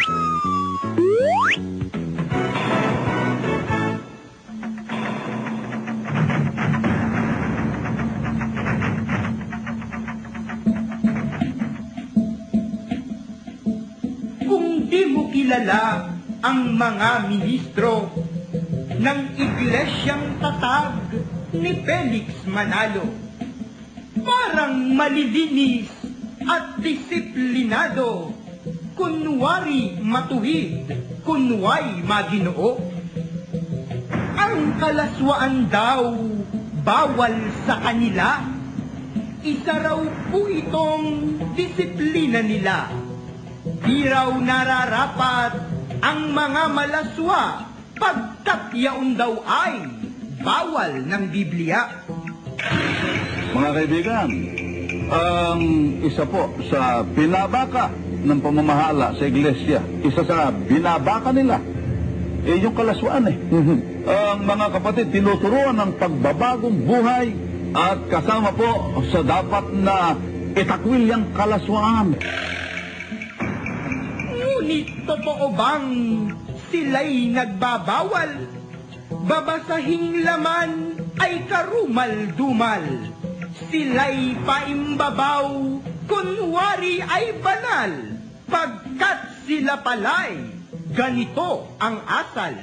Kung di mo kilala ang mga ministro ng iglesyang tatag ni Felix Manalo, parang malilinis at disiplinado, kunwari matuwid, kunway maginoo. Ang kalaswaan daw bawal sa kanila, isa raw po itong disiplina nila. Di raw nararapat ang mga malaswa pagkat yaon daw ay bawal ng Biblia. Mga kaibigan, isa po sa binabaka ng pamamahala sa iglesia, isa sa binabaka nila, yung kalaswaan Ang mga kapatid, tinuturuan ng pagbabagong buhay at kasama po sa dapat na itakwil yung kalaswaan. Ngunit totoo bang sila'y nagbabawal? Babasahing laman ay karumal-dumal. Sila'y paimbabaw, kunwari ay banal. Pagkat sila pala'y ganito ang asal.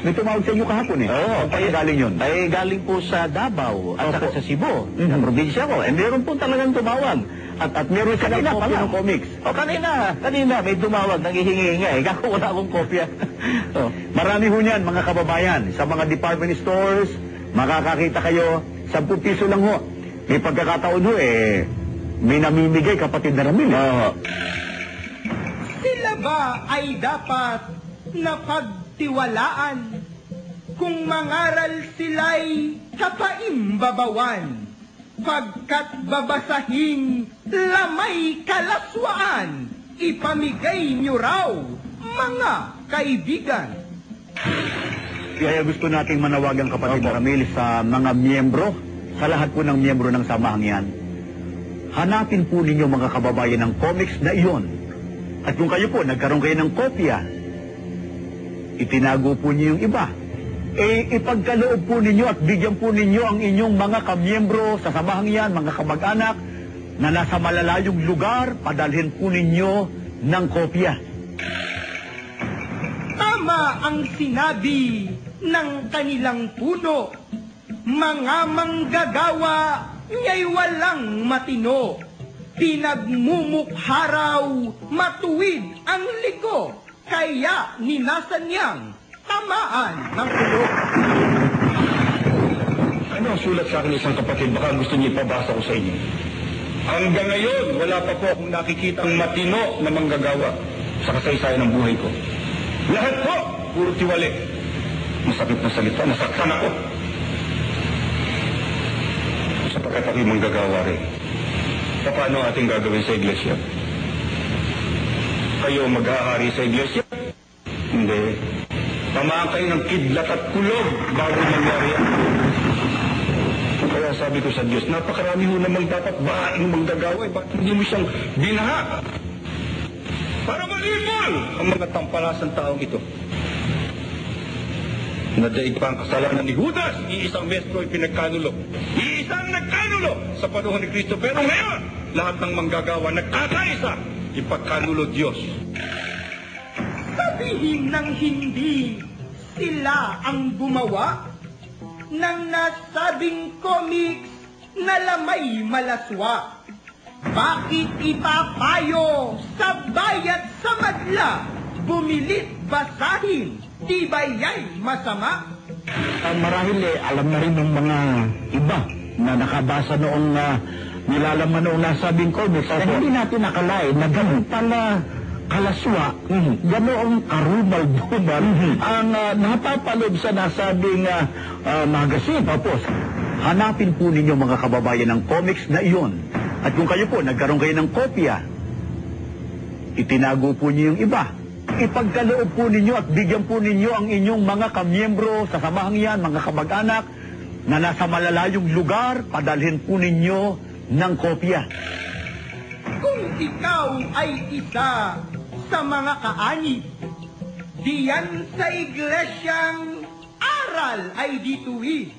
May tumawag sa inyo kahapon Oo, ay galing yun. Ay galing po sa Davao at saka sa Cebu, sa probinsya ko. Eh, meron po talagang tumawag. At meron siya ng copy ng comics. Kanina may tumawag, nanghihingi-hingi. Kako wala akong kopya. Marami ho niyan, mga kababayan. Sa mga department stores, makakakita kayo, 10 piso lang ho. May pagkakataon ho may namimigay kapatid na Ramil. Sila ba ay dapat napagtiwalaan kung mangaral sila'y kapaimbabawan? Pagkat babasahing lamay kalaswaan, ipamigay nyo raw, mga kaibigan. Kaya gusto nating manawagan kapatid na Ramil sa mga miyembro, sa lahat po ng miyembro ng samahang yan. Hanapin po ninyo mga kababayan ng comics na iyon. At kung kayo po nagkaroon kayo ng kopya, itinago po niyo yung iba. Ipagkaloob po ninyo at bigyan po ninyo ang inyong mga kamiyembro sa samahang yan, mga kamag-anak, na nasa malalayong lugar, padalhin po ninyo ng kopya. Tama ang sinabi ng kanilang puno, mga manggagawa nga'y walang matino. Pinagmumukha raw matuwid ang liko, kaya ninasan niyang tamaan ng ulo. Ano ang sulat sa akin isang kapatid? Baka gusto niyo ipabasa ko sa inyo. Hanggang ngayon, wala pa po akong nakikitang matino na manggagawa sa kasaysayan ng buhay ko. Lahat po, puro tiwali. Masakit na salita, nasaktan ako. Sapagkat ako'y manggagawa rin. Paano ating gagawin sa iglesia? Kayo maghahari sa iglesia? Hindi. Tamaan kayo ng kidlat at kulog bago mangyari yan. Kaya sabi ko sa Diyos, napakarami ho namang dapat bahaing manggagawa. Bakit hindi mo siyang binaha? Para malibol ang mga tampalasang taong ito. Nadaig pa ang kasalanan ni Judas, iisang mestro ay pinagkanulo. Iisang nagkanulo sa panahon ni Kristo. Pero ngayon, lahat ng manggagawa nagkakaisa, ipagkanulo Diyos. Sabihin ng hindi sila ang gumawa ng nasabing comics na lamay malaswa. Bakit ipapayo sa bayat sa madla, bumilit basahin, di ba yay masama? Marahil alam na rin ng mga iba na nakabasa noong nilalaman noong nasabing comics. Hindi natin nakalain na gano'n pala kalaswa, ganoong karumal-dumal ang napapalob sa nasabing magazine. Tapos, hanapin po ninyo mga kababayan ng comics na iyon. At kung kayo po nagkaroon kayo ng kopya, itinago po niyo yung iba. Ipagkaloob po ninyo at bigyan po ninyo ang inyong mga kamiyembro sa samahang yan, mga kamag-anak, na nasa malalayong lugar, padalhin po ninyo ng kopya. Kung ikaw ay isa sa mga kaanib. Diyan sa iglesyang aral ay dituwid.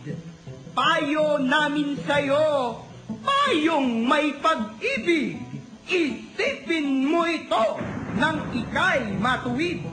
Payo namin sa'yo, payong may pag-ibig. Isipin mo ito nang ika'y matuwid.